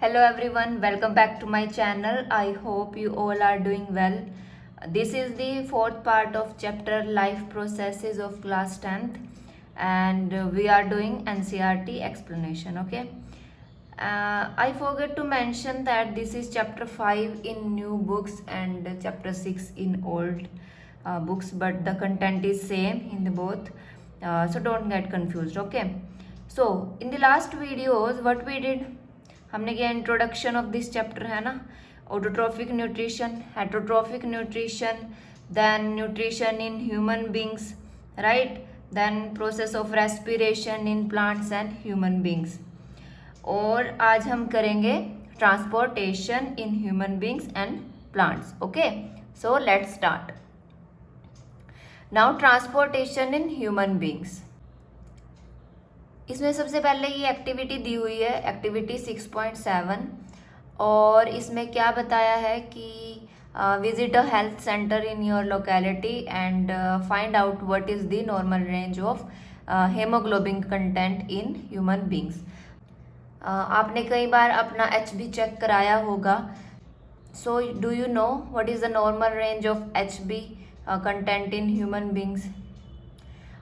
Hello everyone, welcome back to my channel. I hope you all are doing well. This is the fourth part of chapter Life Processes of class 10th and we are doing NCERT explanation, okay? I forgot to mention that this is chapter 5 in new books and chapter 6 in old books, but the content is same in the both, so don't get confused, okay? So in the last videos what we did, हमने किया introduction of this chapter है ना, autotrophic nutrition, heterotrophic nutrition, then nutrition in human beings, right, then process of respiration in plants and human beings. और आज हम करेंगे transportation in human beings and plants. Okay, so let's start now. Transportation in human beings, इसमें सबसे पहले ये activity दी हुई है, एक्टिविटी 6.7, और इसमें क्या बताया है कि visit a health centre in your locality and find out what is the normal range of haemoglobin content in human beings. आपने कई बार अपना HB चेक कराया होगा, so do you know what is the normal range of HB content in human beings?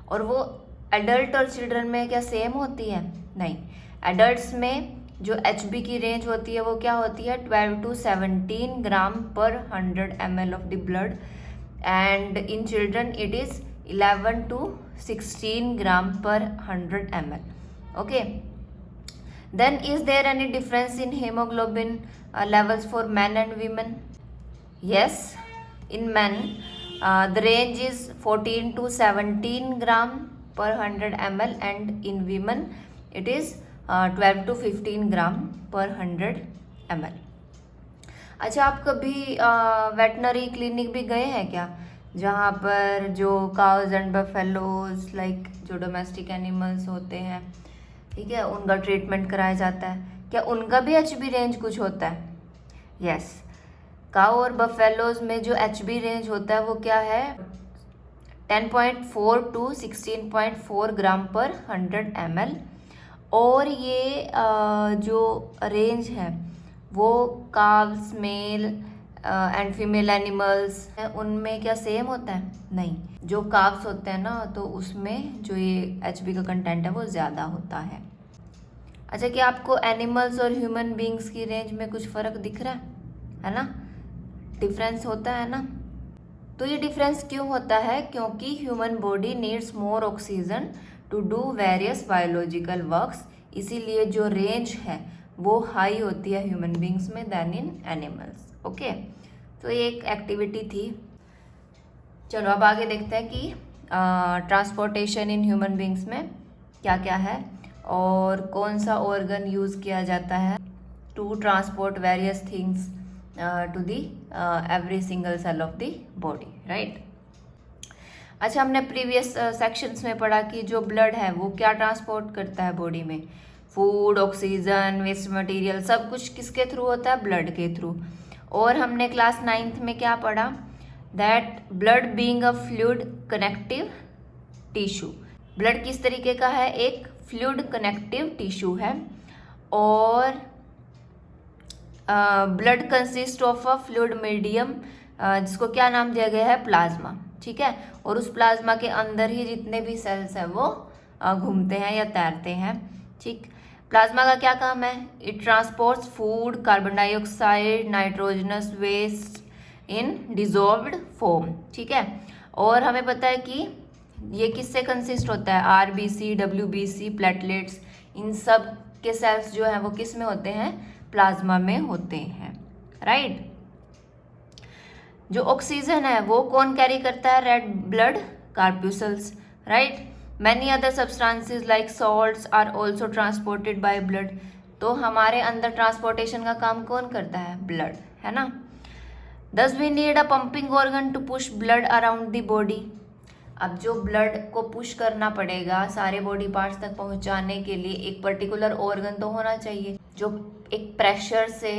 और वो adult और children में क्या सेम होती है? नहीं, एडल्ट्स में जो HB की रेंज होती है वो क्या होती है? 12 to 17 gram per 100 ml of the blood, and in children it is 11 to 16 gram per 100 ml। Okay, then is there any difference in haemoglobin levels for man and women? Yes, in man the range is 14 to 17 gram per 100 ml and in women it is 12 to 15 gram per 100 ml। अच्छा, आप कभी veterinary clinic भी गए हैं क्या, जहाँ पर जो काउज एंड बफेलोज लाइक जो डोमेस्टिक एनिमल्स होते हैं, ठीक है, उनका ट्रीटमेंट कराया जाता है? क्या उनका भी HB रेंज कुछ होता है? यस, काउ और बफेलोज में जो HB रेंज होता है वो क्या है? 10.4 to 16.4 ग्राम पर 100 ml। और ये जो रेंज है वो calves, male and female animals उनमें क्या सेम होता है? नहीं, जो काव्स होते हैं ना तो उसमें जो ये HB का कंटेंट है वो ज़्यादा होता है। अच्छा, क्या आपको एनिमल्स और ह्यूमन बींग्स की रेंज में कुछ फ़र्क दिख रहा है ना? डिफरेंस होता है ना? तो ये डिफरेंस क्यों होता है? क्योंकि human body needs more oxygen to do various biological works, इसीलिए जो रेंज है वो हाई होती है ह्यूमन बींग्स में देन इन एनिमल्स। ओके, तो ये एक एक्टिविटी थी। चलो अब आगे देखते हैं कि ट्रांसपोर्टेशन इन ह्यूमन बींग्स में क्या क्या है और कौन सा ऑर्गन यूज़ किया जाता है to transport various things to the every single cell of the body, right. अच्छा, हमने प्रीवियस सेक्शंस में पढ़ा कि जो ब्लड है वो क्या ट्रांसपोर्ट करता है बॉडी में? फूड, ऑक्सीजन, वेस्ट मटेरियल, सब कुछ किसके थ्रू होता है? ब्लड के थ्रू। और हमने क्लास 9th में क्या पढ़ा? That blood being a fluid connective tissue. Blood किस तरीके का है? एक फ्लूइड कनेक्टिव टिश्यू है, और blood consist of a fluid medium, जिसको क्या नाम दिया गया है? प्लाज्मा, ठीक है। और उस प्लाज्मा के अंदर ही जितने भी सेल्स हैं वो घूमते हैं या तैरते हैं, ठीक। प्लाज्मा का क्या काम है? It transports food, carbon dioxide, nitrogenous waste in dissolved form, ठीक है। और हमें पता है कि ये किससे कंसिस्ट होता है? RBC, WBC, प्लेटलेट्स, इन सब के सेल्स जो हैं वो किस में होते हैं? प्लाज्मा में होते हैं, राइट। जो ऑक्सीजन है वो कौन कैरी करता है? Red blood corpuscles, right. Many other substances like salts are also transported by blood. तो हमारे अंदर ट्रांसपोर्टेशन का काम कौन करता है? ब्लड, है ना। Thus we need a pumping organ to push blood around the body. अब जो ब्लड को पुश करना पड़ेगा सारे बॉडी पार्ट्स तक पहुंचाने के लिए एक पर्टिकुलर ऑर्गन तो होना चाहिए जो एक प्रेशर से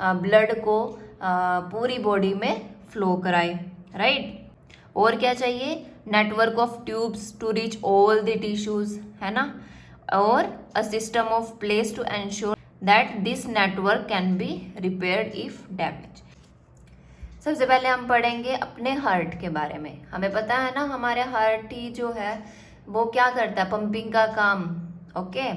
ब्लड को पूरी बॉडी में फ्लो कराए, राइट। और क्या चाहिए? Network of tubes to reach all the tissues, है ना। और a system of place to ensure that this network can be repaired if damage. सबसे पहले हम पढ़ेंगे अपने हार्ट के बारे में। हमें पता है ना हमारे हार्ट ही जो है वो क्या करता है, पंपिंग का काम। ओके,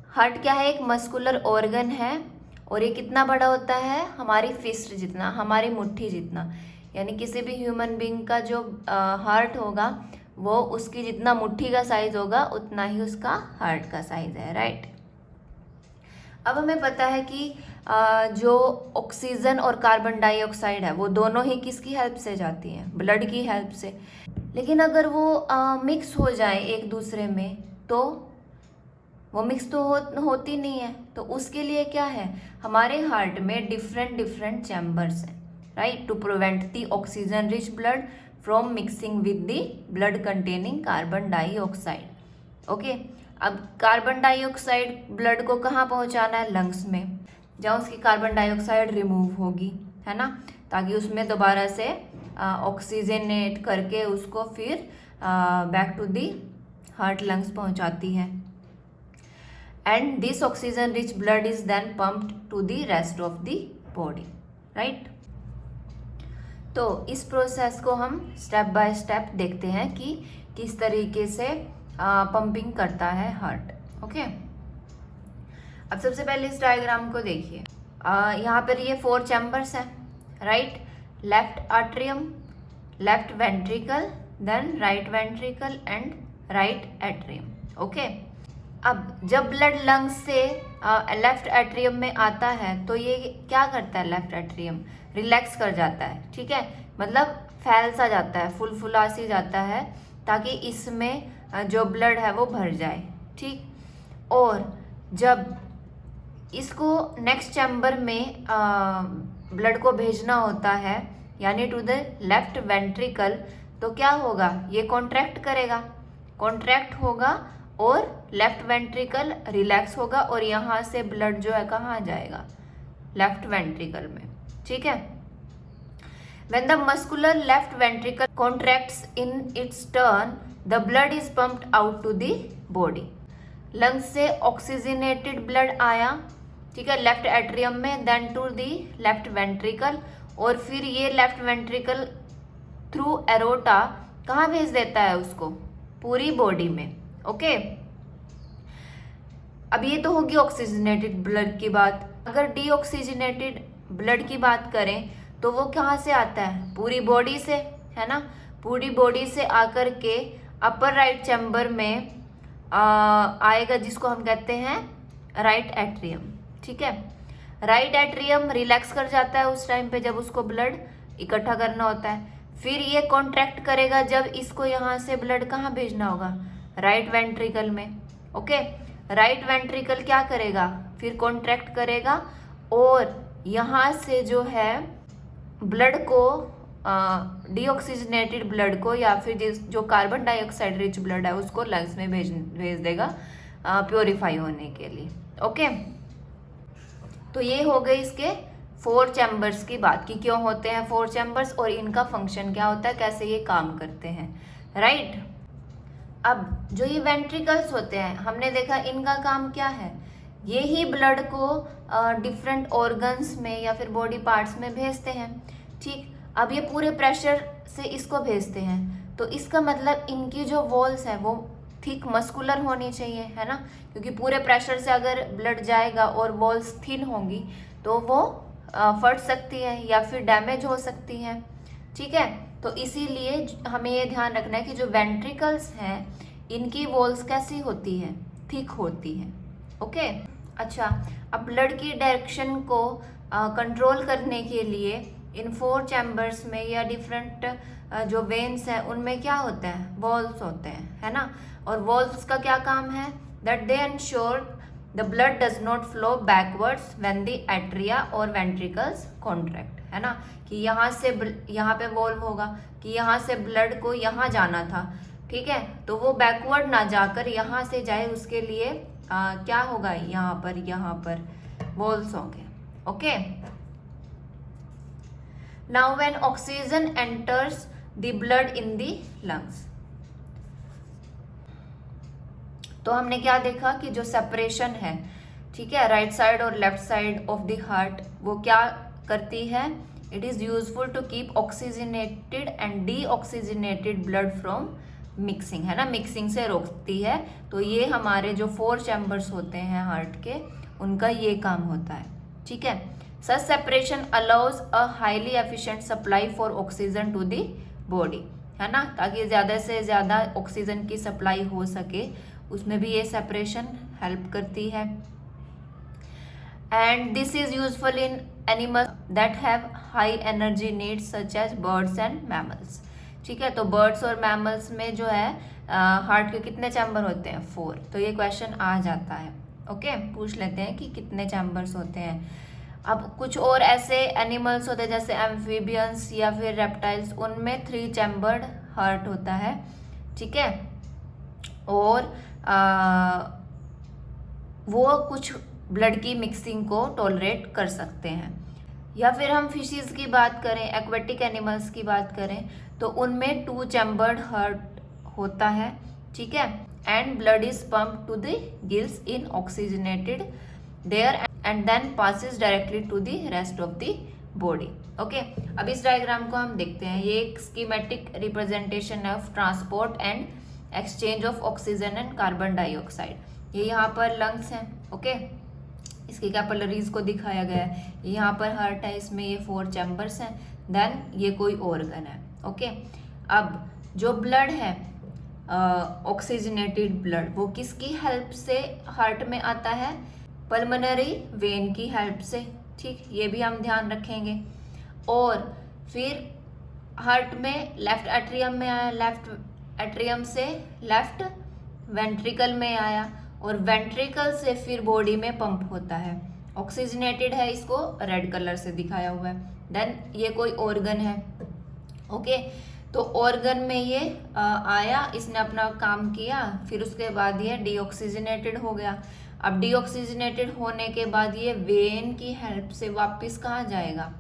हार्ट क्या है, एक मस्कुलर ऑर्गन है और ये कितना बड़ा होता है, हमारी फिस्ट जितना, हमारी मुट्ठी जितना। यानी किसी भी ह्यूमन बीइंग का जो हार्ट होगा वो उसकी जितना मुट्ठी का साइज होगा उतना ही उसका हार्ट का साइज है, राइट। अब हमें पता है कि जो ऑक्सीजन और कार्बन डाइऑक्साइड है वो दोनों ही किसकी हेल्प से जाती हैं, ब्लड की हेल्प से। लेकिन अगर वो मिक्स हो जाए एक दूसरे में तो वो मिक्स तो होती नहीं है। तो उसके लिए क्या है, हमारे हार्ट में डिफरेंट चैम्बर्स हैं, right, to prevent the oxygen rich blood from mixing with the blood containing carbon dioxide. Okay, अब कार्बन डाइऑक्साइड ब्लड को कहाँ पहुँचाना है, लंग्स में, जहाँ उसकी कार्बन डाइऑक्साइड रिमूव होगी, है ना, ताकि उसमें दोबारा से ऑक्सीजनेट करके उसको फिर back to the heart lungs पहुँचाती है। And this oxygen rich blood is then pumped to the rest of the body, right. तो इस प्रोसेस को हम स्टेप बाय स्टेप देखते हैं कि किस तरीके से पंपिंग करता है हार्ट। ओके, अब सबसे पहले इस डायग्राम को देखिए। यहाँ पर ये 4 चैम्बर्स हैं, right, left atrium, left ventricle, then right ventricle and right atrium. Okay, अब जब ब्लड लंग्स से लेफ्ट एट्रियम में आता है तो ये क्या करता है, लेफ्ट एट्रियम रिलैक्स कर जाता है, ठीक है, मतलब फैल सा जाता है, फुला सी जाता है, ताकि इसमें जो ब्लड है वो भर जाए, ठीक। और जब इसको नेक्स्ट चैम्बर में ब्लड को भेजना होता है यानी टू द लेफ्ट वेंट्रिकल, तो क्या होगा, ये कॉन्ट्रैक्ट करेगा, कॉन्ट्रैक्ट होगा और लेफ्ट वेंट्रिकल रिलैक्स होगा और यहाँ से ब्लड जो है कहाँ जाएगा, लेफ्ट वेंट्रिकल में, ठीक है। When the muscular left ventricle contracts in its turn, the blood is pumped out to the body. Lungs से ऑक्सीजनेटेड ब्लड आया, ठीक है, लेफ्ट एट्रियम में, then to the left ventricle, और फिर ये लेफ्ट वेंट्रिकल थ्रू एरोटा कहाँ भेज देता है उसको, पूरी बॉडी में। ओके, अब ये तो होगी ऑक्सीजनेटेड ब्लड की बात। अगर डीऑक्सीजनेटेड ब्लड की बात करें तो वो कहाँ से आता है, पूरी बॉडी से, है ना, पूरी बॉडी से आकर के अपर राइट चैम्बर में आएगा, जिसको हम कहते हैं राइट एट्रियम, ठीक है। राइट एट्रियम रिलैक्स कर जाता है उस टाइम पे जब उसको ब्लड इकट्ठा करना होता है। फिर ये कॉन्ट्रैक्ट करेगा जब इसको यहाँ से ब्लड कहाँ भेजना होगा, राइट वेंट्रिकल में। ओके, राइट वेंट्रिकल क्या करेगा, फिर कॉन्ट्रैक्ट करेगा और यहाँ से जो है ब्लड को डीऑक्सीजनेटेड ब्लड को या फिर जो कार्बन डाइऑक्साइड रिच ब्लड है उसको लंग्स में भेज देगा प्योरीफाई होने के लिए। ओके, तो ये हो गई इसके 4 चैम्बर्स की बात कि क्यों होते हैं 4 चैम्बर्स और इनका फंक्शन क्या होता है, कैसे ये काम करते हैं, राइट। अब जो ये वेंट्रिकल्स होते हैं हमने देखा इनका काम क्या है, ये ही ब्लड को डिफरेंट ऑर्गन्स में या फिर बॉडी पार्ट्स में भेजते हैं, ठीक। अब ये पूरे प्रेशर से इसको भेजते हैं, तो इसका मतलब इनकी जो वॉल्स है वो थिक मस्कुलर होनी चाहिए, है ना, क्योंकि पूरे प्रेशर से अगर ब्लड जाएगा और वॉल्स थिन होंगी तो वो फट सकती है या फिर डैमेज हो सकती है, ठीक है। तो इसीलिए हमें ये ध्यान रखना है कि जो वेंट्रिकल्स हैं इनकी वॉल्स कैसी होती है, थिक होती है। ओके, अच्छा, अब ब्लड की डायरेक्शन को कंट्रोल करने के लिए इन 4 चैम्बर्स में या डिफरेंट जो वेन्स हैं उनमें क्या होता है, वॉल्स होते हैं, है ना। और वॉल्स का क्या काम है, that they ensure the blood does not flow backwards when the atria और वेंट्रिकल्स कॉन्ट्रैक्ट, है ना, कि यहाँ से यहाँ पे वॉल्व होगा कि यहाँ से ब्लड को यहाँ जाना था, ठीक है, तो वो बैकवर्ड ना जाकर यहाँ से जाए, उसके लिए क्या होगा, यहाँ पर वॉल्स होंगे। Okay, now when oxygen enters the blood in the lungs, तो हमने क्या देखा कि जो सेपरेशन है, ठीक है, राइट साइड और left side of the heart, वो क्या करती है, it is useful to keep oxygenated and deoxygenated blood from mixing, है ना, मिक्सिंग से रोकती है। तो ये हमारे जो 4 चैम्बर्स होते हैं हार्ट के, उनका ये काम होता है। ठीक है, such separation allows a highly efficient supply for oxygen to the body, है ना, ताकि ज़्यादा से ज़्यादा ऑक्सीजन की सप्लाई हो सके, उसमें भी ये सेपरेशन हेल्प करती है। And this is useful in animals that have high energy needs such as birds and mammals. ठीक है, तो बर्ड्स और मैमल्स में जो है हार्ट के कितने चैम्बर होते हैं, 4। तो ये क्वेश्चन आ जाता है। ओके, पूछ लेते हैं कि कितने चैम्बर्स होते हैं। अब कुछ और ऐसे एनिमल्स होते हैं जैसे एम्फीबियंस या फिर रेप्टाइल्स, उनमें 3 चैम्बर्ड हार्ट होता है। ठीक है, और वो कुछ ब्लड की मिक्सिंग को टॉलरेट कर सकते हैं। या फिर हम फिशेस की बात करें, एक्वेटिक एनिमल्स की बात करें, तो उनमें 2 चैम्बर्ड हार्ट होता है। ठीक है, and blood is pump to the gills in oxygenated there and then passes directly to the rest of the body. Okay, अब इस डायग्राम को हम देखते हैं। ये एक schematic representation of transport and exchange of oxygen and carbon dioxide. ये यहाँ पर लंग्स हैं। ओके, इसके कैपिलरीज को दिखाया गया है। यहाँ पर हार्ट है, इसमें ये 4 चैम्बर्स हैं, देन ये कोई ऑर्गन है। ओके, अब जो ब्लड है ऑक्सीजनेटेड ब्लड, वो किसकी हेल्प से हार्ट में आता है, पल्मोनरी वेन की हेल्प से। ठीक, ये भी हम ध्यान रखेंगे। और फिर हार्ट में लेफ्ट एट्रियम में आया, लेफ्ट एट्रियम से लेफ्ट वेंट्रिकल में आया, और वेंट्रिकल से फिर बॉडी में पंप होता है। ऑक्सीजनेटेड है, इसको रेड कलर से दिखाया हुआ है। देन ये कोई ऑर्गन है। ओके, तो ऑर्गन में ये आया, इसने अपना काम किया, फिर उसके बाद ये डीऑक्सीजनेटेड हो गया। अब डीऑक्सीजनेटेड होने के बाद ये वेन की हेल्प से वापस कहाँ जाएगा,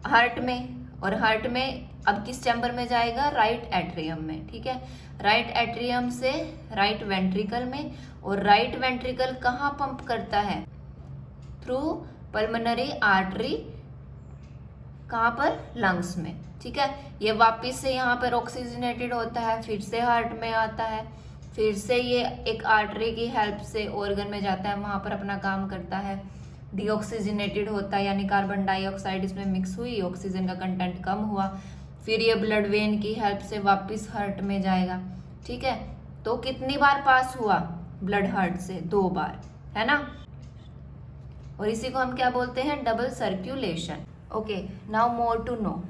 हार्ट में। और हार्ट में अब किस चैम्बर में जाएगा, राइट एट्रियम में। ठीक है, राइट एट्रियम से राइट वेंट्रिकल में, और राइट वेंट्रिकल कहाँ पंप करता है, थ्रू पल्मोनरी आर्टरी, कहाँ पर, लंग्स में। ठीक है, ये वापस से यहाँ पर ऑक्सीजनेटेड होता है, फिर से हार्ट में आता है, फिर से ये एक आर्टरी की हेल्प से ऑर्गन में जाता है, वहाँ पर अपना काम करता है, डीऑक्सीजनेटेड होता है, यानी कार्बन डाइऑक्साइड इसमें मिक्स हुई, ऑक्सीजन का कंटेंट कम हुआ, फिर ये ब्लड वेन की हेल्प से वापस हार्ट में जाएगा। ठीक है, तो कितनी बार पास हुआ ब्लड हार्ट से, 2 बार, है ना। और इसी को हम क्या बोलते हैं, double circulation. Okay, now more to know.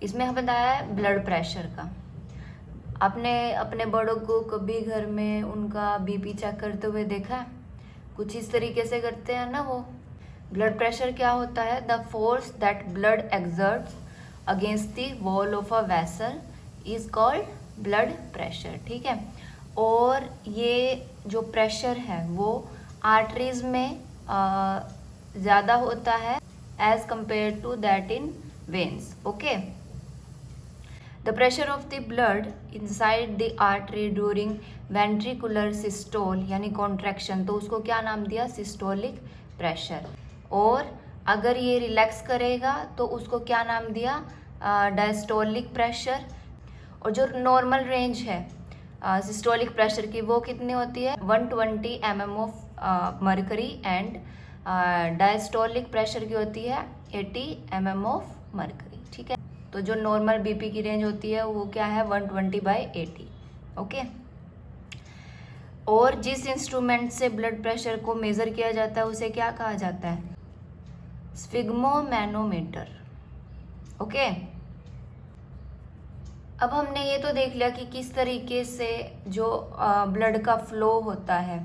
इसमें हमें बताया है ब्लड प्रेशर का। आपने अपने बड़ों को कभी घर में उनका बीपी चेक करते हुए देखा है, कुछ इस तरीके से करते हैं ना वो। ब्लड प्रेशर क्या होता है, the force that blood exerts against the wall of a vessel is called blood pressure. ठीक है, और ये जो प्रेशर है वो आर्टरीज में ज़्यादा होता है as compare to that in veins. Okay, the pressure of the blood inside the artery during ventricular systole यानी contraction, तो उसको क्या नाम दिया, सिस्टोलिक प्रेशर। और अगर ये रिलैक्स करेगा तो उसको क्या नाम दिया, डायस्टोलिक प्रेशर। और जो नॉर्मल रेंज है सिस्टोलिक प्रेशर की, वो कितनी होती है, 120 mm of mercury, and diastolic pressure की होती है 80 mm ऑफ मर्करी। ठीक है, तो जो नॉर्मल बीपी की रेंज होती है वो क्या है, 120/80। ओके, और जिस इंस्ट्रूमेंट से ब्लड प्रेशर को मेज़र किया जाता है उसे क्या कहा जाता है, स्फिग्मोमैनोमीटर। ओके, अब हमने ये तो देख लिया कि किस तरीके से जो ब्लड का फ्लो होता है,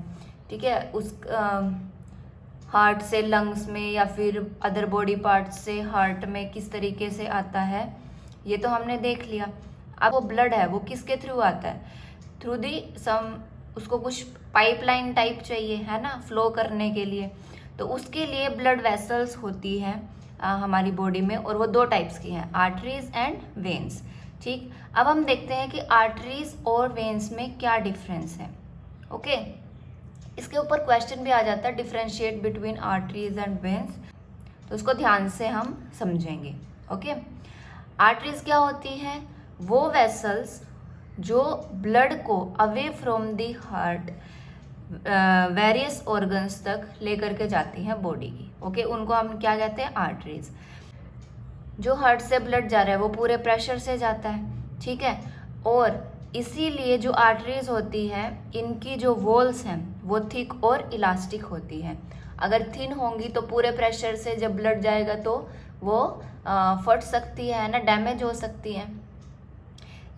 ठीक है, उस हार्ट से लंग्स में या फिर अदर बॉडी पार्ट्स से हार्ट में किस तरीके से आता है, ये तो हमने देख लिया। अब वो ब्लड है वो किसके थ्रू आता है, थ्रू दी सम, उसको कुछ पाइपलाइन टाइप चाहिए, है ना, फ्लो करने के लिए। तो उसके लिए ब्लड वेसल्स होती हैं हमारी बॉडी में, और वो 2 टाइप्स की हैं, आर्टरीज एंड वेन्स। ठीक, अब हम देखते हैं कि आर्टरीज और वेन्स में क्या डिफरेंस है। ओके, इसके ऊपर क्वेश्चन भी आ जाता है, differentiate between arteries and veins, तो उसको ध्यान से हम समझेंगे। ओके, आर्टरीज क्या होती हैं? वो वेसल्स जो ब्लड को away from the heart various organs तक लेकर के जाती हैं बॉडी की। ओके, उनको हम क्या कहते हैं? आर्टरीज। जो हार्ट से ब्लड जा रहा है वो पूरे प्रेशर से जाता है, ठीक है। और इसीलिए जो आर्टरीज होती हैं इनकी जो वॉल्स हैं वो थिक और इलास्टिक होती हैं। अगर थिन होंगी तो पूरे प्रेशर से जब ब्लड जाएगा तो वो फट सकती है ना, डैमेज हो सकती है।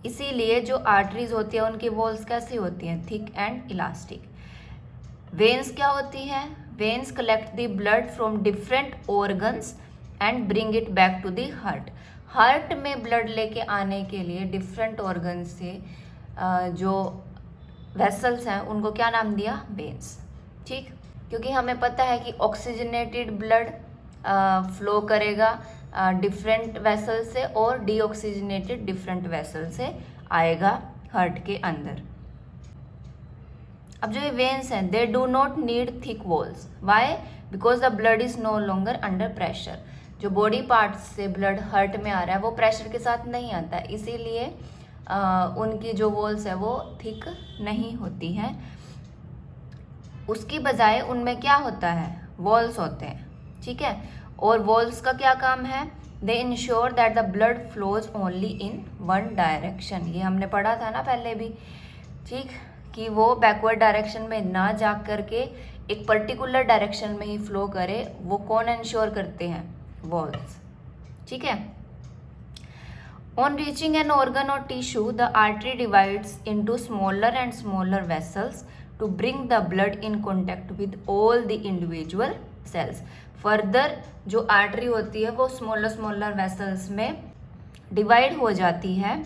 इसीलिए जो आर्टरीज होती है उनकी वॉल्स कैसी होती हैं? Thick and elastic. वेन्स क्या होती हैं? Veins collect the blood from different organs and bring it back to the heart. Heart में ब्लड लेके आने के लिए डिफरेंट ऑर्गन से जो वेसल्स हैं उनको क्या नाम दिया? वेन्स। ठीक, क्योंकि हमें पता है कि ऑक्सीजनेटेड ब्लड फ्लो करेगा डिफरेंट वेसल से और डीऑक्सीजनेटेड डिफरेंट वेसल से आएगा हार्ट के अंदर। अब जो ये वेन्स हैं they do not need thick walls. Why? Because the blood is no longer under pressure. जो बॉडी पार्ट्स से ब्लड हार्ट में आ रहा है वो प्रेशर के साथ नहीं आता है, इसीलिए उनकी जो वॉल्स है वो थिक नहीं होती हैं। उसकी बजाय उनमें क्या होता है? वॉल्स होते हैं, ठीक है। और वॉल्स का क्या काम है? दे ensure that the blood flows only in one direction. ये हमने पढ़ा था ना पहले भी, ठीक, कि वो बैकवर्ड डायरेक्शन में ना जा करके एक पर्टिकुलर डायरेक्शन में ही फ्लो करे। वो कौन इंश्योर करते हैं? वॉल्स, ठीक है। On reaching an organ or tissue, the artery divides into smaller and smaller vessels to bring the blood in contact with all the individual cells. Further, जो artery होती है वो स्मॉलर वेसल्स में divide हो जाती है,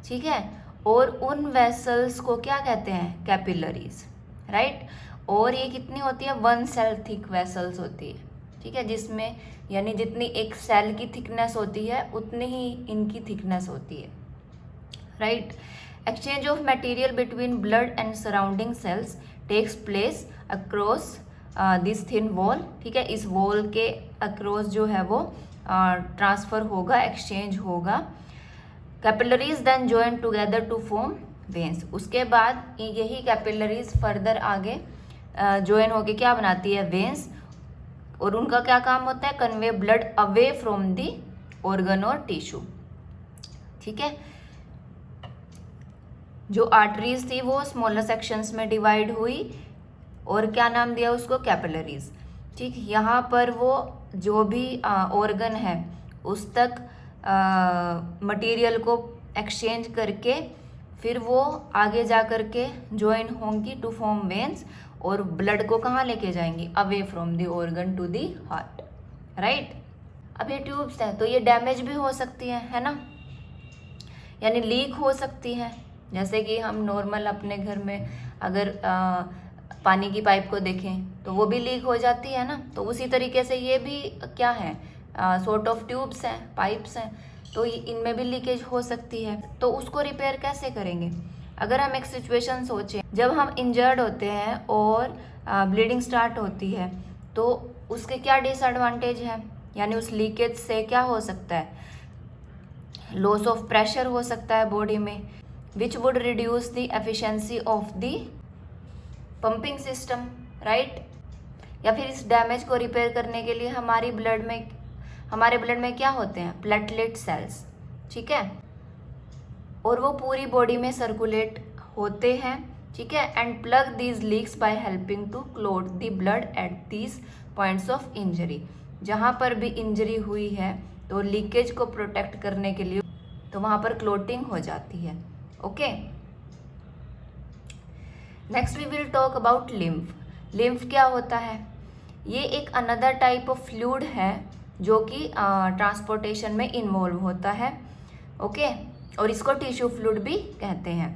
ठीक है। और उन वेसल्स को क्या कहते हैं? Capillaries, right. और ये कितनी होती है? 1 सेल थिक वेसल्स होती है, ठीक है, जिसमें यानी जितनी एक सेल की थिकनेस होती है उतनी ही इनकी थिकनेस होती है, right. Exchange of material between blood and surrounding cells takes place across this thin wall, ठीक है। इस वॉल के अक्रॉस जो है वो ट्रांसफर होगा, एक्सचेंज होगा। Capillaries then join together to form veins. उसके बाद यही कैपिलरीज फर्दर आगे जॉइन होके क्या बनाती है? वेन्स। और उनका क्या काम होता है? Convey blood away from the organ और टिश्यू, ठीक है। जो आर्टरीज थी वो स्मॉलर सेक्शंस में डिवाइड हुई और क्या नाम दिया उसको? कैपिलरीज, ठीक। यहाँ पर वो जो भी ऑर्गन है उस तक मटेरियल को एक्सचेंज करके फिर वो आगे जा करके ज्वाइन होंगी टू फॉर्म वेन्स और ब्लड को कहाँ लेके जाएंगी? Away from the organ to the heart, right. अब ये ट्यूब्स हैं तो ये डैमेज भी हो सकती हैं, है ना, यानी लीक हो सकती हैं। जैसे कि हम नॉर्मल अपने घर में अगर पानी की पाइप को देखें तो वो भी लीक हो जाती है ना, तो उसी तरीके से ये भी क्या है? सॉर्ट ऑफ ट्यूब्स हैं, पाइप्स हैं, तो इनमें भी लीकेज हो सकती है। तो उसको रिपेयर कैसे करेंगे? अगर हम एक सिचुएशन सोचें, जब हम इंजर्ड होते हैं और ब्लीडिंग स्टार्ट होती है तो उसके क्या डिसएडवांटेज है? यानी उस लीकेज से क्या हो सकता है? लॉस ऑफ प्रेशर हो सकता है बॉडी में, which would reduce the efficiency of the pumping system, right. या फिर इस डैमेज को रिपेयर करने के लिए हमारे ब्लड में क्या होते हैं? प्लेटलेट सेल्स, ठीक है, और वो पूरी बॉडी में सर्कुलेट होते हैं, ठीक है। And plug these leaks by helping to clot the blood at these points of injury. जहाँ पर भी इंजरी हुई है तो लीकेज को प्रोटेक्ट करने के लिए तो वहाँ पर क्लोटिंग हो जाती है, okay. Next we will talk about lymph. Lymph क्या होता है? ये एक अनदर टाइप ऑफ फ्लूइड है जो कि ट्रांसपोर्टेशन में इन्वॉल्व होता है, ओके, और इसको टिश्यू फ्लूइड भी कहते हैं।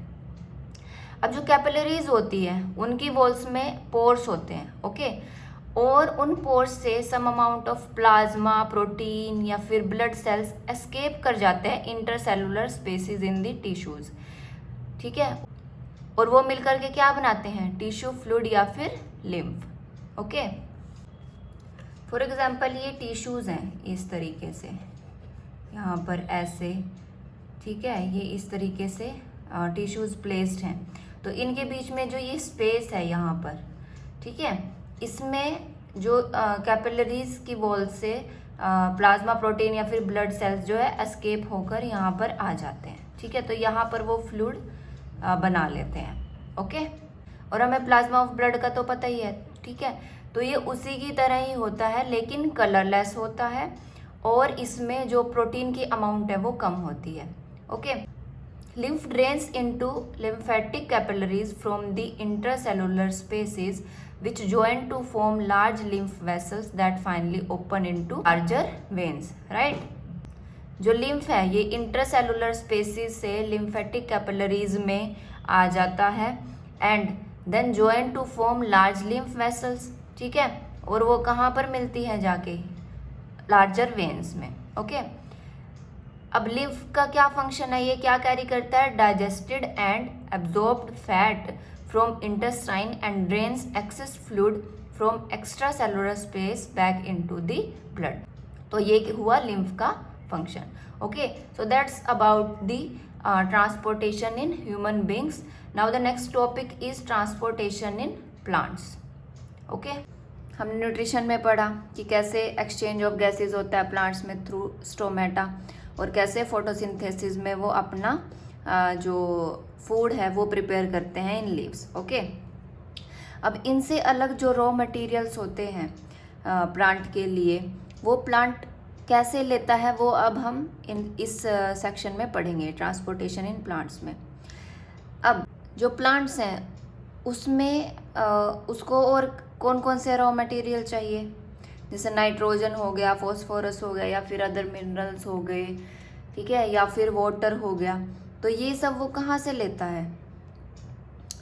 अब जो कैपिलरीज होती है उनकी वॉल्स में पोर्स होते हैं, ओके, और उन पोर्स से some amount of plasma, protein या फिर ब्लड सेल्स एस्केप कर जाते हैं intercellular spaces in the tissues, ठीक है, और वो मिलकर के क्या बनाते हैं? टिश्यू फ्लूइड या फिर lymph. ओके, फॉर एग्जाम्पल ये टिश्यूज़ हैं इस तरीके से, यहाँ पर ऐसे, ठीक है, ये इस तरीके से टिश्यूज़ प्लेस्ड हैं। तो इनके बीच में जो ये स्पेस है यहाँ पर, ठीक है, इसमें जो कैपिलरीज की वॉल से प्लाज्मा प्रोटीन या फिर ब्लड सेल्स जो है एस्केप होकर यहाँ पर आ जाते हैं। ठीक है, तो यहाँ पर वो फ्लूइड बना लेते हैं। ओके, और हमें प्लाज्मा ऑफ ब्लड का तो पता ही है। ठीक है, तो ये उसी की तरह ही होता है लेकिन कलरलेस होता है और इसमें जो प्रोटीन की अमाउंट है वो कम होती है। Okay, lymph drains into lymphatic capillaries from the intracellular spaces which join to form large lymph vessels that finally open into larger veins, right? जो lymph है ये intracellular spaces से lymphatic capillaries में आ जाता है and then join to form large lymph vessels, ठीक है, और वो कहाँ पर मिलती है जाके, larger veins में। ओके, अब लिम्फ का क्या फंक्शन है, ये क्या कैरी करता है, digested and absorbed fat from intestine and drains access fluid from extra cellular space back into the blood. तो ये हुआ लिम्फ का function. Okay, so that's about the transportation in human beings. Now the next topic is transportation in plants. Okay, हमने nutrition में पढ़ा कि कैसे exchange of gases होता है प्लांट्स में थ्रू स्टोमेटा, और कैसे फोटोसिंथेसिस में वो अपना जो फूड है वो प्रिपेयर करते हैं इन लीव्स। ओके, अब इनसे अलग जो रॉ मटेरियल्स होते हैं प्लांट के लिए, वो प्लांट कैसे लेता है वो अब हम इस सेक्शन में पढ़ेंगे, ट्रांसपोर्टेशन इन प्लांट्स में। अब जो प्लांट्स हैं उसमें उसको और कौन कौन से रॉ मटेरियल चाहिए, जैसे नाइट्रोजन हो गया, फॉस्फोरस हो गया, या फिर अदर मिनरल्स हो गए, ठीक है, या फिर वाटर हो गया। तो ये सब वो कहाँ से लेता है,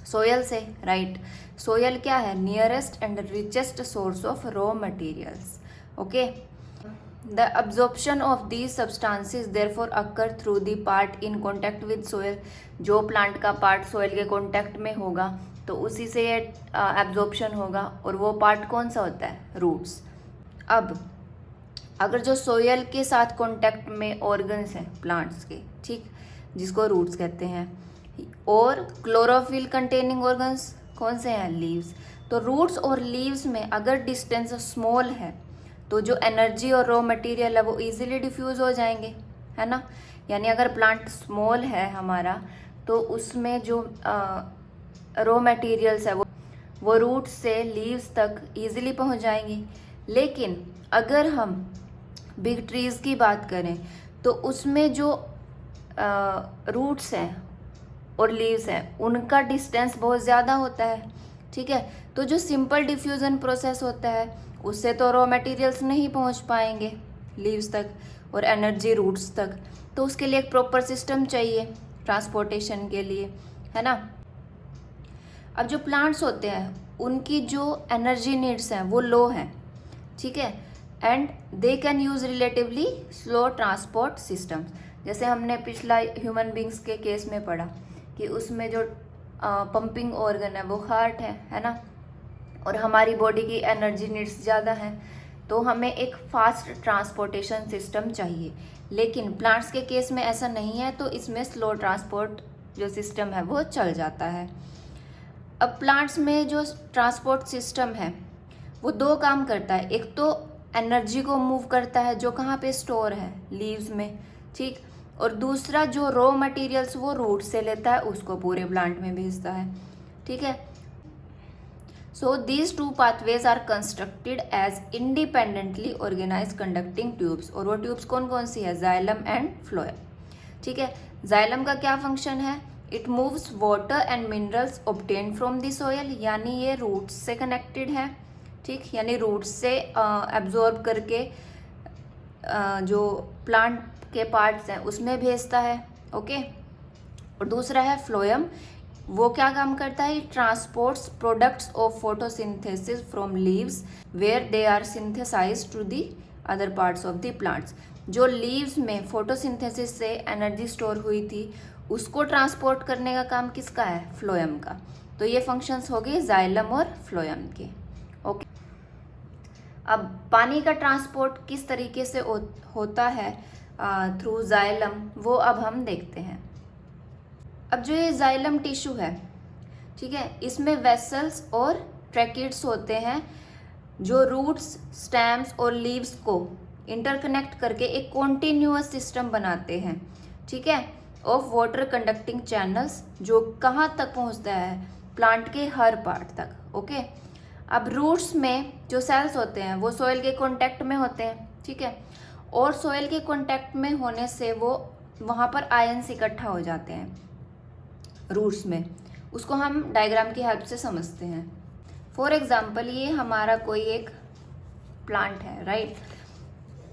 सोयल से, राइट। सोयल क्या है, nearest and richest source of raw materials. Okay, the absorption of these substances therefore occur through the part in contact with soil. जो प्लांट का पार्ट सोयल के कॉन्टैक्ट में होगा तो उसी से ये एब्जॉर्प्शन होगा, और वो पार्ट कौन सा होता है, रूट्स। अब अगर जो सोयल के साथ कांटेक्ट में ऑर्गन्स हैं प्लांट्स के, ठीक, जिसको रूट्स कहते हैं, और क्लोरोफिल कंटेनिंग ऑर्गन्स कौन से हैं, लीव्स। तो रूट्स और लीव्स में अगर डिस्टेंस स्मॉल है तो जो एनर्जी और रॉ मटेरियल है वो इजीली डिफ्यूज हो जाएंगे, है ना। यानी अगर प्लांट स्मॉल है हमारा तो उसमें जो रॉ मटेरियल्स है वो रूट्स से लीव्स तक इजीली पहुंच जाएंगी। लेकिन अगर हम बिग ट्रीज की बात करें तो उसमें जो रूट्स हैं और लीव्स हैं उनका डिस्टेंस बहुत ज़्यादा होता है। ठीक है, तो जो सिंपल डिफ्यूज़न प्रोसेस होता है उससे तो रॉ मटेरियल्स नहीं पहुंच पाएंगे लीव्स तक और एनर्जी रूट्स तक, तो उसके लिए एक प्रॉपर सिस्टम चाहिए ट्रांसपोर्टेशन के लिए, है ना। अब जो प्लांट्स होते हैं उनकी जो एनर्जी नीड्स हैं वो लो हैं, ठीक है, and they can use relatively slow transport systems. जैसे हमने पिछला ह्यूमन बींग्स के केस में पढ़ा कि उसमें जो पंपिंग ऑर्गन है वो हार्ट है ना, और हमारी बॉडी की एनर्जी नीड्स ज़्यादा हैं, तो हमें एक फास्ट ट्रांसपोर्टेशन सिस्टम चाहिए। लेकिन प्लांट्स के केस में ऐसा नहीं है, तो इसमें स्लो ट्रांसपोर्ट जो सिस्टम है वो चल जाता है। अब प्लांट्स में जो ट्रांसपोर्ट सिस्टम है वो दो काम करता है, एक तो एनर्जी को मूव करता है जो कहाँ पे स्टोर है, लीव्स में, ठीक, और दूसरा जो रॉ मटेरियल्स वो रूट से लेता है उसको पूरे प्लांट में भेजता है, ठीक है। So these two pathways are constructed as independently organise conducting tubes, और वो ट्यूब्स कौन कौन सी है, जाइलम एंड फ्लोएम, ठीक है। जाइलम का क्या फंक्शन है, it moves water and minerals obtained from the soil, यानी ये रूट्स से कनेक्टेड है, ठीक, यानी रूट्स से एब्जॉर्ब करके जो प्लांट के पार्ट्स हैं उसमें भेजता है, ओके। और दूसरा है फ्लोएम, वो क्या काम करता है, transports products of photosynthesis from leaves where they are synthesised to the other parts of the plants. जो लीव्स में फोटोसिंथेसिस से एनर्जी स्टोर हुई थी उसको ट्रांसपोर्ट करने का काम किसका है, फ्लोएम का। तो ये फंक्शंस हो गए जाइलम और फ्लोएम के। ओके, अब पानी का ट्रांसपोर्ट किस तरीके से होता है थ्रू जाइलम, वो अब हम देखते हैं। अब जो ये जाइलम टिश्यू है, ठीक है, इसमें वेसल्स और ट्रैकिड्स होते हैं जो रूट्स, स्टेम्स और लीव्स को इंटरकनेक्ट करके एक कॉन्टिन्यूअस सिस्टम बनाते हैं, ठीक है, ऑफ वाटर कंडक्टिंग चैनल्स, जो कहाँ तक पहुँचता है, प्लांट के हर पार्ट तक। ओके, अब रूट्स में जो सेल्स होते हैं वो सॉइल के कांटेक्ट में होते हैं, ठीक है, और सॉइल के कांटेक्ट में होने से वो वहाँ पर आयंस इकट्ठा हो जाते हैं रूट्स में। उसको हम डायग्राम की हेल्प से समझते हैं। फॉर एग्जाम्पल, ये हमारा कोई एक प्लांट है, राइट,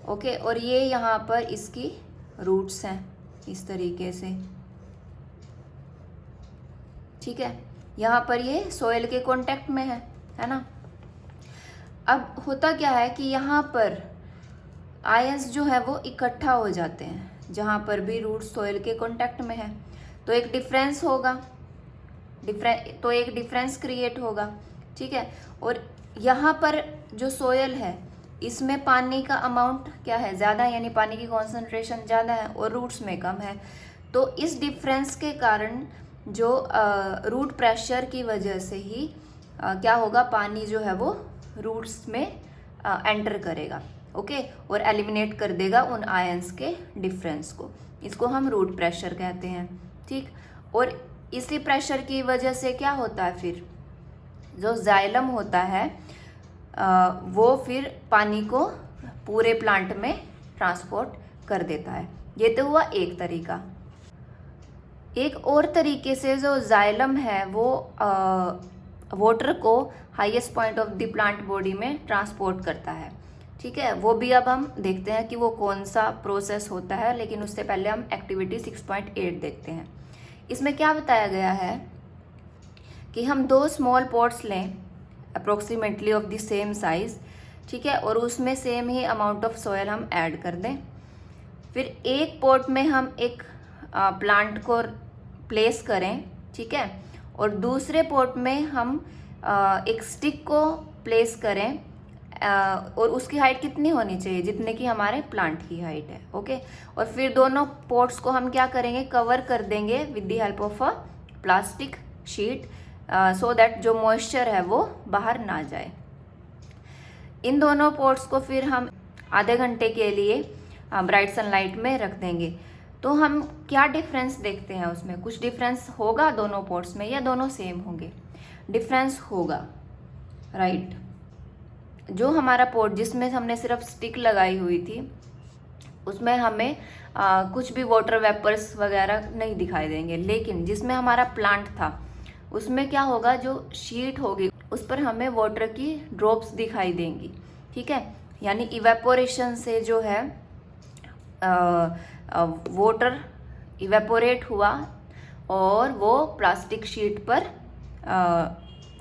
ओके, और ये यहाँ पर इसकी रूट्स हैं इस तरीके से, ठीक है, यहाँ पर ये सॉइल के कांटेक्ट में है ना। अब होता क्या है कि यहाँ पर आयंस जो है वो इकट्ठा हो जाते हैं जहाँ पर भी रूट सॉइल के कांटेक्ट में है, तो एक डिफरेंस होगा, एक डिफरेंस क्रिएट होगा, ठीक है। और यहाँ पर जो सॉइल है इसमें पानी का अमाउंट क्या है, ज़्यादा, यानी पानी की कॉन्सेंट्रेशन ज़्यादा है और रूट्स में कम है। तो इस डिफरेंस के कारण जो रूट प्रेशर की वजह से ही क्या होगा, पानी जो है वो रूट्स में एंटर करेगा, ओके, और एलिमिनेट कर देगा उन आयंस के डिफरेंस को। इसको हम रूट प्रेशर कहते हैं, ठीक। और इसी प्रेशर की वजह से क्या होता है, फिर जो जाइलम होता है वो फिर पानी को पूरे प्लांट में ट्रांसपोर्ट कर देता है। ये तो हुआ एक तरीका। एक और तरीके से जो जाइलम है वो वाटर को highest point of the plant body में ट्रांसपोर्ट करता है, ठीक है। वो भी अब हम देखते हैं कि वो कौन सा प्रोसेस होता है, लेकिन उससे पहले हम एक्टिविटी 6.8 देखते हैं। इसमें क्या बताया गया है कि हम 2 स्मॉल पॉट्स लें approximately of the same size, ठीक है, और उसमें same he amount of soil हम ऐड कर दें। फिर एक पॉट में हम एक प्लांट को प्लेस करें, ठीक है, और दूसरे पॉट में हम एक स्टिक को प्लेस करें, और उसकी हाइट कितनी होनी चाहिए, जितने की हमारे प्लांट की हाइट है, ओके। और फिर दोनों पॉट्स को हम क्या करेंगे, कवर कर देंगे with the help of a plastic sheet, so that जो मॉइस्चर है वो बाहर ना जाए। इन दोनों पॉट्स को फिर हम आधे घंटे के लिए ब्राइट सनलाइट में रख देंगे। तो हम क्या डिफरेंस देखते हैं उसमें, कुछ डिफरेंस होगा दोनों पॉट्स में या दोनों सेम होंगे, डिफरेंस होगा, राइट। जो हमारा पॉट जिसमें हमने सिर्फ स्टिक लगाई हुई थी उसमें हमें कुछ भी वाटर वेपर्स वगैरह नहीं दिखाई देंगे, लेकिन जिसमें हमारा प्लांट था उसमें क्या होगा, जो शीट होगी उस पर हमें वाटर की ड्रॉप्स दिखाई देंगी, ठीक है, यानी इवेपोरेशन से जो है वाटर इवेपोरेट हुआ और वो प्लास्टिक शीट पर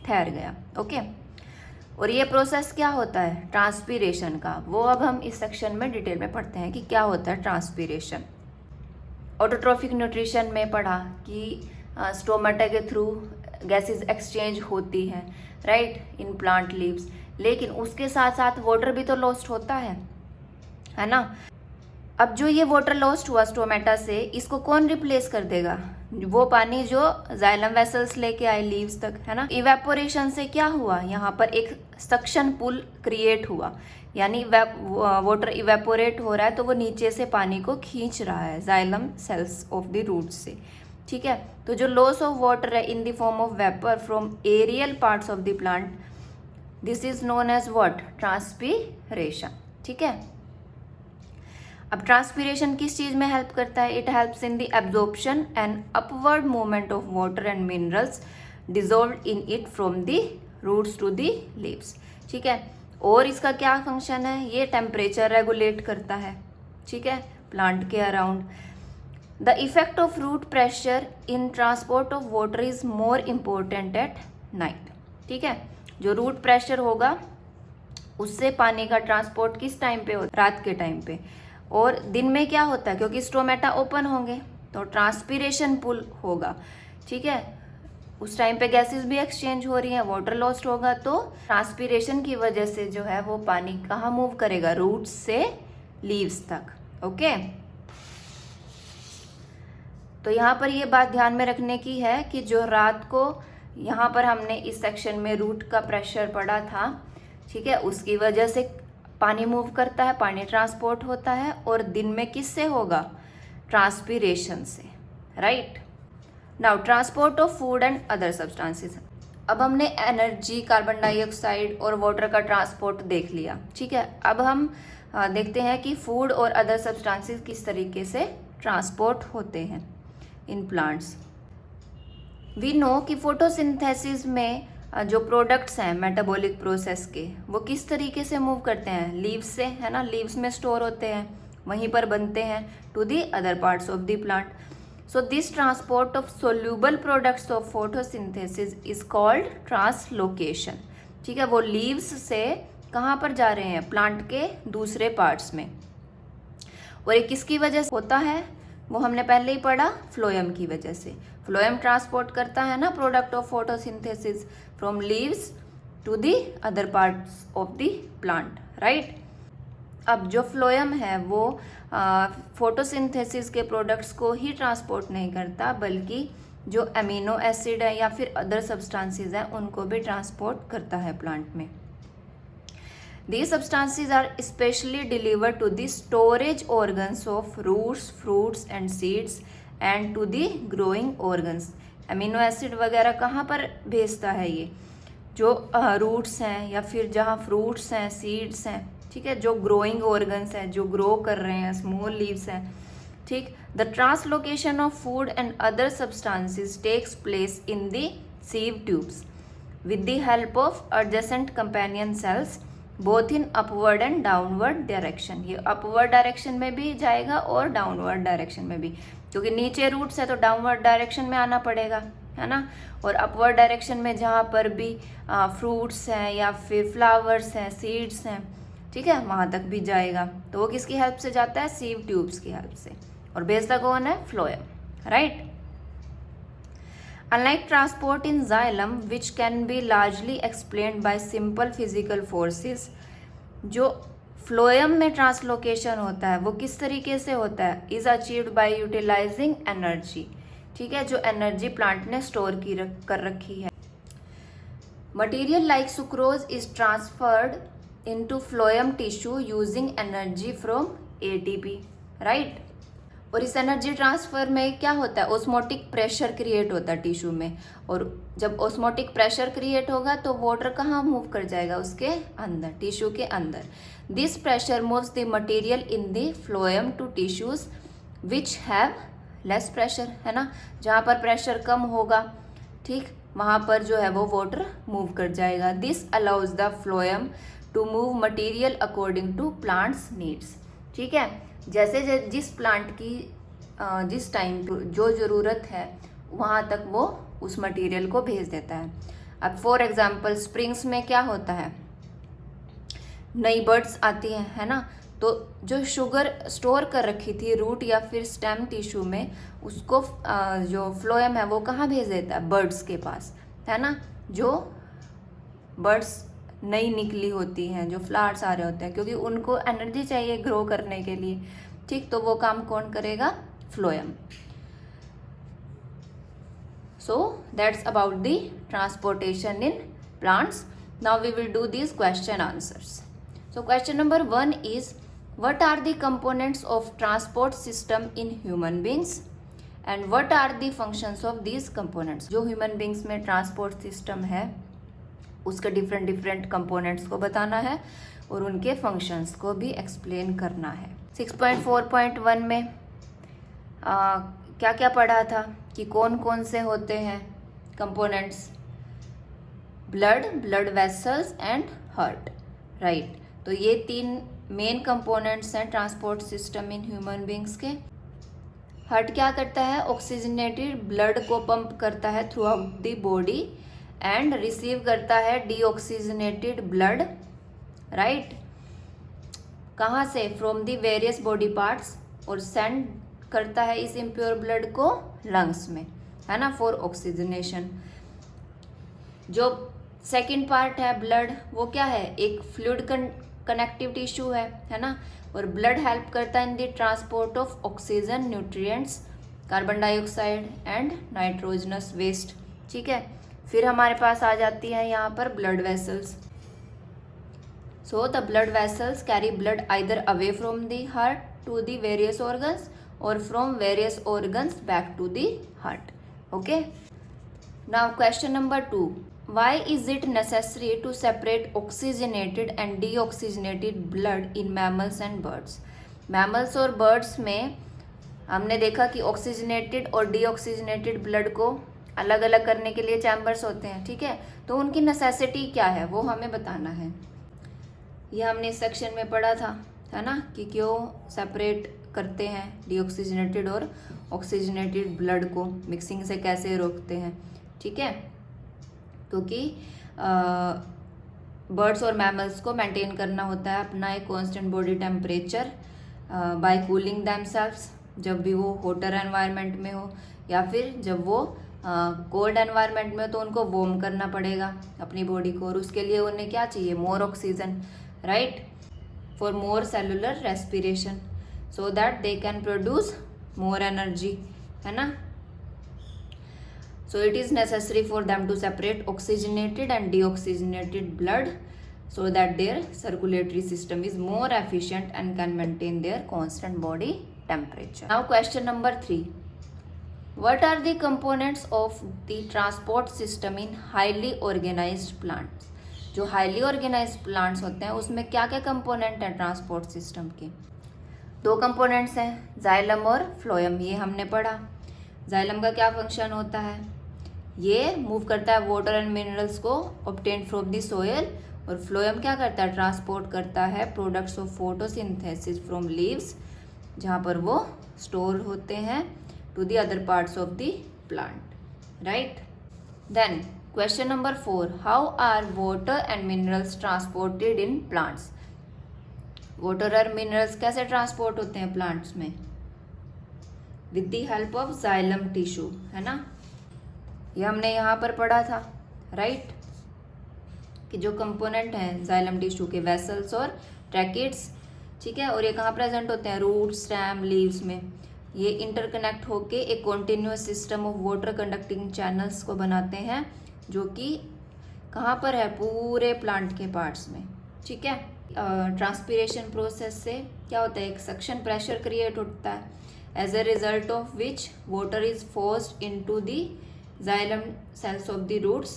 ठहर गया, ओके। और ये प्रोसेस क्या होता है, ट्रांसपीरेशन का, वो अब हम इस सेक्शन में डिटेल में पढ़ते हैं कि क्या होता है ट्रांसपीरेशन। ऑटोट्रॉफिक न्यूट्रिशन में पढ़ा कि स्टोमेटा के थ्रू गैसेस एक्सचेंज होती हैं, राइट, इन प्लांट लीव्स, लेकिन उसके साथ साथ वाटर भी तो लॉस्ट होता है ना। अब जो ये वाटर लॉस्ट हुआ स्टोमेटा से, इसको कौन रिप्लेस कर देगा, वो पानी जो जाइलम वेसल्स लेके आए लीव्स तक, है ना। इवेपोरेशन से क्या हुआ, यहाँ पर एक सक्शन पुल क्रिएट हुआ, यानी वाटर इवेपोरेट हो रहा है तो वो नीचे से पानी को खींच रहा है xylem cells of the roots से, ठीक है। तो जो लॉस ऑफ वाटर है in the form of vapour from aerial parts of the plant, this is known as what, transpiration, ठीक है। अब ट्रांसपीरेशन किस चीज में हेल्प करता है, it helps in the absorption and upward movement of water and minerals dissolved in it from the roots to the leaves, ठीक है। और इसका क्या फंक्शन है, ये टेम्परेचर रेगुलेट करता है, ठीक है, प्लांट के around. The effect of root pressure in transport of water is more important at night, ठीक है। जो रूट प्रेशर होगा उससे पानी का ट्रांसपोर्ट किस टाइम पे होता है, रात के टाइम पे। और दिन में क्या होता है, क्योंकि स्टोमेटा ओपन होंगे तो ट्रांसपीरेशन पुल होगा, ठीक है, उस टाइम पे गैसेस भी एक्सचेंज हो रही हैं, वाटर लॉस्ट होगा, तो ट्रांसपीरेशन की वजह से जो है वो पानी कहाँ मूव करेगा, रूट्स से लीव्स तक। ओके, तो यहाँ पर ये बात ध्यान में रखने की है कि जो रात को यहाँ पर हमने इस सेक्शन में रूट का प्रेशर पड़ा था, ठीक है, उसकी वजह से पानी मूव करता है, पानी ट्रांसपोर्ट होता है, और दिन में किससे होगा, ट्रांसपीरेशन से, right. Now transport of food and other substances. अब हमने एनर्जी, कार्बन डाइऑक्साइड और वाटर का ट्रांसपोर्ट देख लिया, ठीक है। अब हम देखते हैं कि फूड और अदर सब्सटेंसेस किस तरीके से ट्रांसपोर्ट होते हैं इन प्लांट्स। वी नो कि फोटोसिंथेसिस में जो प्रोडक्ट्स हैं मेटाबॉलिक प्रोसेस के, वो किस तरीके से मूव करते हैं, लीव्स से, है ना, लीव्स में स्टोर होते हैं, वहीं पर बनते हैं to the other parts of the plant. So this transport of soluble products of photosynthesis is called translocation, ठीक है। वो लीव्स से कहाँ पर जा रहे हैं, प्लांट के दूसरे पार्ट्स में, और ये किसकी वजह से होता है, वो हमने पहले ही पढ़ा, फ्लोएम की वजह से। फ्लोएम ट्रांसपोर्ट करता है ना product of photosynthesis from leaves to the other parts of the plant, right. अब जो फ्लोएम है वो फोटोसिंथेसिस के प्रोडक्ट्स को ही ट्रांसपोर्ट नहीं करता, बल्कि जो अमीनो एसिड है या फिर अदर सब्सटेंसेस हैं उनको भी ट्रांसपोर्ट करता है प्लांट में। These substances are specially delivered to the storage organs of roots, fruits and seeds and to the growing organs. Amino acid वगैरह कहाँ पर भेजता है ये, जो रूट्स हैं या फिर जहाँ फ्रूट्स हैं, सीड्स हैं, ठीक है, जो ग्रोइंग ऑर्गन्स हैं, जो ग्रो कर रहे हैं, स्मॉल लीव्स हैं, ठीक। The translocation of food and other substances takes place in the sieve tubes with the help of adjacent companion cells both in upward and downward direction. ये upward direction में भी जाएगा और डाउनवर्ड डायरेक्शन में भी, क्योंकि नीचे रूट्स है तो डाउनवर्ड डायरेक्शन में आना पड़ेगा, है ना, और अपवर्ड डायरेक्शन में जहाँ पर भी फ्रूट्स हैं या फिर फ्लावर्स हैं, सीड्स हैं, ठीक है, वहाँ तक भी जाएगा। तो वो किसकी हेल्प से जाता है, सीव ट्यूब्स की हेल्प से, और भेजता कौन है, phloem, right. Unlike transport in xylem, which can be largely explained by simple physical forces, जो फ्लोएम में ट्रांसलोकेशन होता है वो किस तरीके से होता है, is achieved by utilising energy, ठीक है, जो एनर्जी प्लांट ने स्टोर कर रखी है। Material like sucrose is transferred into phloem tissue using energy from ATP, right. और इस एनर्जी ट्रांसफर में क्या होता है, ऑस्मोटिक प्रेशर क्रिएट होता है टिश्यू में, और जब ऑस्मोटिक प्रेशर क्रिएट होगा तो वाटर कहाँ मूव कर जाएगा, उसके अंदर, टिश्यू के अंदर। This pressure moves the material in the phloem to tissues which have less pressure, है ना, जहाँ पर प्रेशर कम होगा, ठीक, वहाँ पर जो है वो वाटर मूव कर जाएगा। This allows the phloem to move material according to plants needs, ठीक है, जैसे जिस प्लांट की जिस टाइम जो ज़रूरत है वहाँ तक वो उस मटेरियल को भेज देता है। अब फॉर एग्जांपल स्प्रिंग्स में क्या होता है, नई बर्ड्स आती हैं, है ना, तो जो शुगर स्टोर कर रखी थी रूट या फिर स्टेम टिश्यू में, उसको जो फ्लोएम है वो कहाँ भेज देता है, बर्ड्स के पास, है ना, जो बर्ड्स नई निकली होती हैं, जो फ्लावर्स आ रहे होते हैं, क्योंकि उनको एनर्जी चाहिए ग्रो करने के लिए, ठीक, तो वो काम कौन करेगा, phloem. So that's about the transportation in plants. Now we will do this question answers. So question number 1 is what are the components of transport system in human beings and what are the functions of these components. जो human beings में transport system है उसके different components को बताना है और उनके functions को भी एक्सप्लेन करना है। 6.4.1 में क्या क्या पढ़ा था कि कौन कौन से होते हैं components, blood vessels and heart, right. तो ये 3 मेन कंपोनेंट्स हैं transport system in human beings के। हार्ट क्या करता है, ऑक्सीजनेटेड ब्लड को पंप करता है through out the body and receive करता है डीऑक्सीजनेटेड ब्लड, राइट, कहाँ से, from the various body parts, और सेंड करता है इस इम्प्योर ब्लड को लंग्स में, है ना, फॉर ऑक्सीजनेशन। जो सेकंड पार्ट है ब्लड, वो क्या है, एक फ्लूइड कनेक्टिव टिश्यू है ना। और ब्लड हेल्प करता है in the transport of oxygen, nutrients, carbon dioxide and nitrogenous waste. ठीक है, फिर हमारे पास आ जाती है यहाँ पर blood vessels. So the blood vessels carry blood either away from the heart to the various organs और from various organs back to the heart. Okay, now question number 2, why is it necessary to separate oxygenated and deoxygenated blood in mammals and birds? Mammals और birds में हमने देखा कि oxygenated और deoxygenated blood को अलग अलग करने के लिए चैम्बर्स होते हैं। ठीक है, तो उनकी नेसेसिटी क्या है वो हमें बताना है। ये हमने इस सेक्शन में पढ़ा था, है ना, कि क्यों सेपरेट करते हैं डीऑक्सीजनेटेड और ऑक्सीजनेटेड ब्लड को, मिक्सिंग से कैसे रोकते हैं। ठीक है, क्योंकि बर्ड्स और मैमल्स को मेंटेन करना होता है अपना एक constant body temperature by cooling themselves, जब भी वो होटर एनवायरनमेंट में हो या फिर जब वो कोल्ड एनवायरनमेंट में हो, तो उनको वार्म करना पड़ेगा अपनी बॉडी को। और उसके लिए उन्हें क्या चाहिए, मोर oxygen, right, for more cellular respiration, so that they can produce more energy, है ना। So it is necessary for them to separate oxygenated and deoxygenated blood so that their circulatory system is more efficient and can maintain their constant body temperature. Now question number 3. What are the components of the transport system in highly organized plants? जो highly organized plants होते हैं उसमें क्या क्या component है transport system के? 2 components हैं, xylem और फ्लोएम, ये हमने पढ़ा। जाइलम का क्या फंक्शन होता है, ये मूव करता है वाटर एंड मिनरल्स को ऑब्टेन फ्रॉम द सोयल, और फ्लोएम क्या करता है, ट्रांसपोर्ट करता है products of photosynthesis from leaves, जहाँ पर वो स्टोर होते हैं, to the other parts of the plant, right. Then question number 4, how are water and minerals transported in plants? Water और मिनरल्स कैसे ट्रांसपोर्ट होते हैं प्लांट्स में? With the help of xylem tissue, है ना। ये हमने यहाँ पर पढ़ा था, राइट, कि जो कंपोनेंट हैं जाइलम टिश्यू के, वेसल्स और ट्रैकेट्स। ठीक है, और ये कहाँ प्रेजेंट होते हैं, रूट, स्टेम, लीव्स में। ये इंटरकनेक्ट होके एक continuous system of water conducting channels को बनाते हैं, जो कि कहाँ पर है, पूरे प्लांट के पार्ट्स में। ठीक है, ट्रांसपीरेशन प्रोसेस से क्या होता है, एक सक्शन प्रेशर क्रिएट होता है, as a result of which water is forced into the xylem cells of the roots,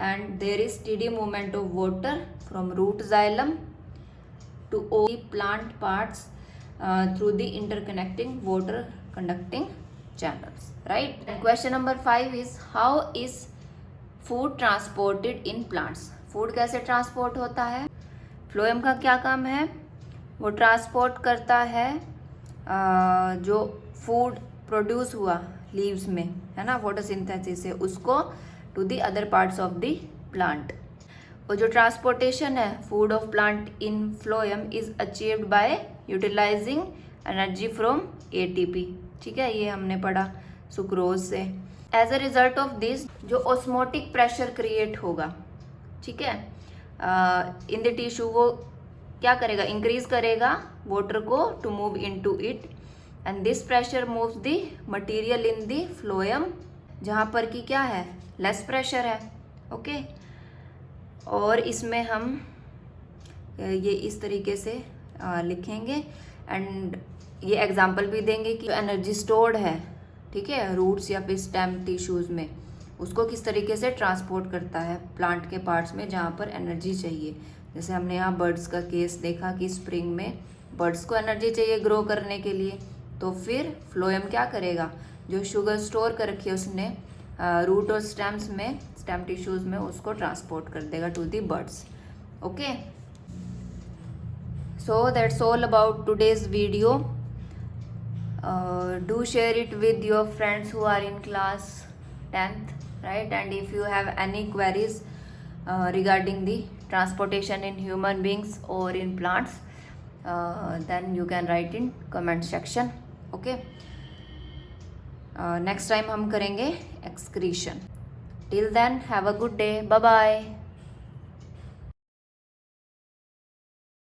and there is steady movement of water from root xylem to all the plant parts through the interconnecting water conducting channels, right. And question number 5 is, how is food transported in plants? food कैसे transport होता है? Phloem का क्या काम है, वो transport करता है जो फूड प्रोड्यूस हुआ लीव्स में, है ना, फोटोसिंथेसिस से, उसको to the other parts of the plant. और जो ट्रांसपोर्टेशन है food of plant in phloem is achieved by utilising energy from ATP. ठीक है, ये हमने पढ़ा सुक्रोज से। As a result of this जो ऑस्मोटिक प्रेशर क्रिएट होगा, ठीक है, इन द टिश्यू, वो क्या करेगा, इंक्रीज करेगा वाटर को to move into it, and this pressure moves the material in the phloem, जहाँ पर कि क्या है, लेस प्रेशर है। ओके, और इसमें हम ये इस तरीके से लिखेंगे, एंड ये एग्जांपल भी देंगे कि एनर्जी स्टोर्ड है, ठीक है, रूट्स या फिर स्टेम टिश्यूज में, उसको किस तरीके से ट्रांसपोर्ट करता है प्लांट के पार्ट्स में जहाँ पर एनर्जी चाहिए। जैसे हमने यहाँ बर्ड्स का केस देखा कि स्प्रिंग में बर्ड्स को एनर्जी चाहिए ग्रो करने के लिए, तो फिर फ्लोएम क्या करेगा, जो शुगर स्टोर कर रखी है उसने रूट और स्टेम्स में, स्टेम टिश्यूज में, उसको ट्रांसपोर्ट कर देगा to the birds. Okay, so that's all about today's video. Do share it with your friends who are in class 10th, right? And if you have any queries regarding the transportation in human beings or in plants, then you can write in comment section. Okay, next time हम करेंगे excretion. Till then, have a good day. Bye bye.